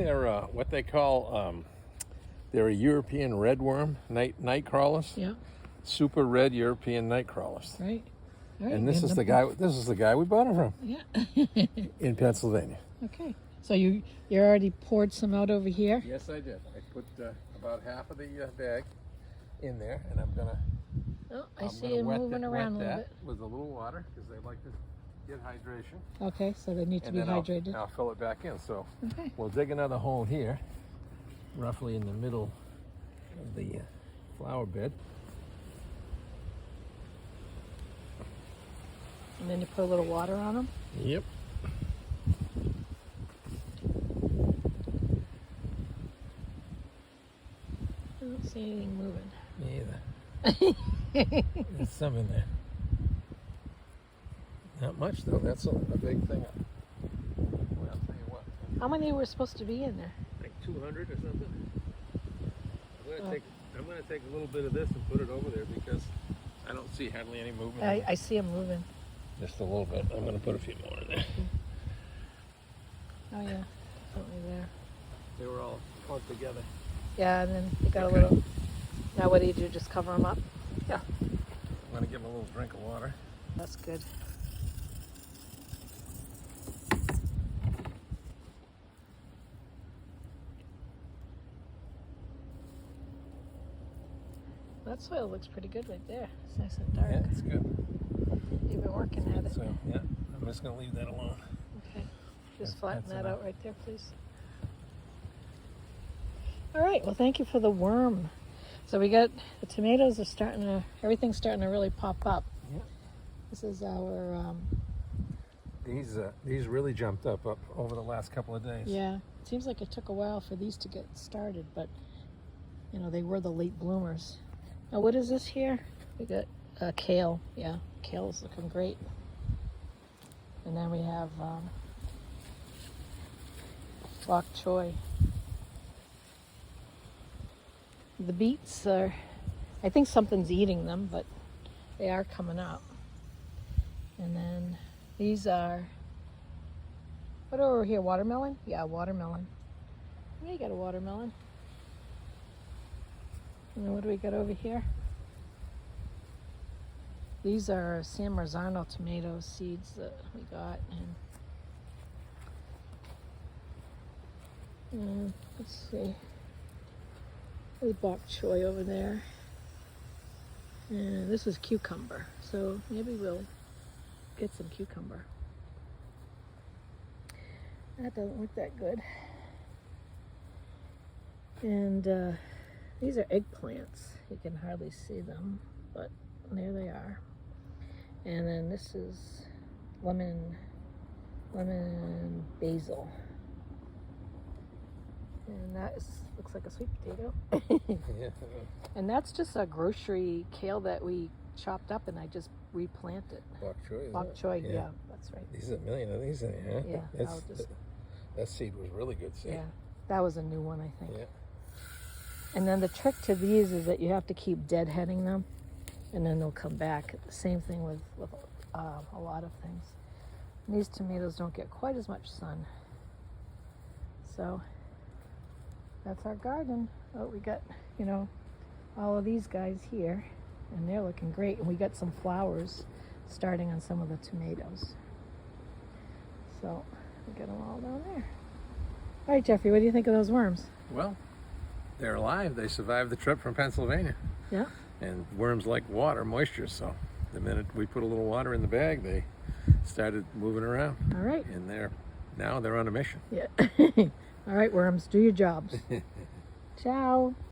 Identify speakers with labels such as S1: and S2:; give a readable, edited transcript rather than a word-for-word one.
S1: They're what they call they're a European red worm, night crawlers.
S2: Yeah.
S1: Super red European night crawlers.
S2: Right. Right.
S1: And this is the guy. This is the guy we bought it from
S2: Yeah.
S1: in Pennsylvania.
S2: Okay. So you already poured some out over here.
S1: Yes, I did. I put about half of the bag in there, and I'm gonna.
S2: Oh, I
S1: I'm
S2: see
S1: gonna
S2: him
S1: wet
S2: moving around a little bit.
S1: with a little water because they like to get hydration.
S2: Okay, so they need to
S1: And
S2: be
S1: then
S2: hydrated.
S1: I'll fill it back in. So
S2: Okay.
S1: we'll dig another hole here, roughly in the middle of the flower bed.
S2: And then you put a little water on them.
S1: Yep.
S2: I don't see anything moving.
S1: Me either. There's some in there. Not much though. That's a big thing. Well, I'll tell you what.
S2: How many were supposed to be in there?
S1: Like 200 or something. I'm gonna take a little bit of this and put it over there because I don't see hardly any movement.
S2: I see them moving.
S1: Just a little bit. I'm gonna put a few more in there.
S2: Oh yeah, definitely there.
S1: They were all clumped together.
S2: Yeah, and then you got
S1: Okay.
S2: a little. Now what do you do? Just cover them up?
S1: Yeah. I'm gonna give them a little drink of water.
S2: That's good. That soil looks pretty good right there. It's nice and dark.
S1: Yeah, it's good.
S2: You've been working at it.
S1: So yeah, I'm just gonna leave that alone.
S2: Okay. Just
S1: That's
S2: flatten that
S1: enough.
S2: out right there, please. All right. Well, thank you for the worm. So we got the tomatoes are starting to, everything's starting to really pop up.
S1: Yeah.
S2: This is our,
S1: These really jumped up over the last couple of days.
S2: yeah, it seems like it took a while for these to get started, but you know, they were the late bloomers. Now, what is this here? We got kale. Yeah, kale is looking great. And then we have bok choy. The beets are, I think something's eating them, but they are coming up. And then these are, what are over here, watermelon? Yeah, watermelon. Yeah, you got a watermelon. And then what do we got over here? These are San Marzano tomato seeds that we got. And let's see. There's bok choy over there. And this is cucumber. So maybe we'll get some cucumber. That doesn't look that good. And these are eggplants. You can hardly see them, but there they are. And then this is lemon basil. And that looks like a sweet potato.
S1: Yeah.
S2: And that's just a grocery kale that we chopped up and I just replanted.
S1: Bok choy. Is
S2: Bok
S1: it?
S2: choy, yeah, that's right.
S1: There's a million of these in here. Huh?
S2: Yeah, I'll just-
S1: That seed was really good seed.
S2: Yeah, that was a new one, I think.
S1: Yeah.
S2: And then the trick to these is that you have to keep deadheading them, and then they'll come back. The same thing with a lot of things. And these tomatoes don't get quite as much sun. So that's our garden. Oh, we got, you know, all of these guys here, and they're looking great. And we got some flowers starting on some of the tomatoes. So we got them all down there. All right, Jeffrey, what do you think of those worms?
S1: Well, they're alive. They survived the trip from Pennsylvania.
S2: Yeah.
S1: And worms like water, moisture. So the minute we put a little water in the bag, they started moving around.
S2: All right.
S1: And now they're on a mission.
S2: Yeah. All right, worms, do your jobs. Ciao.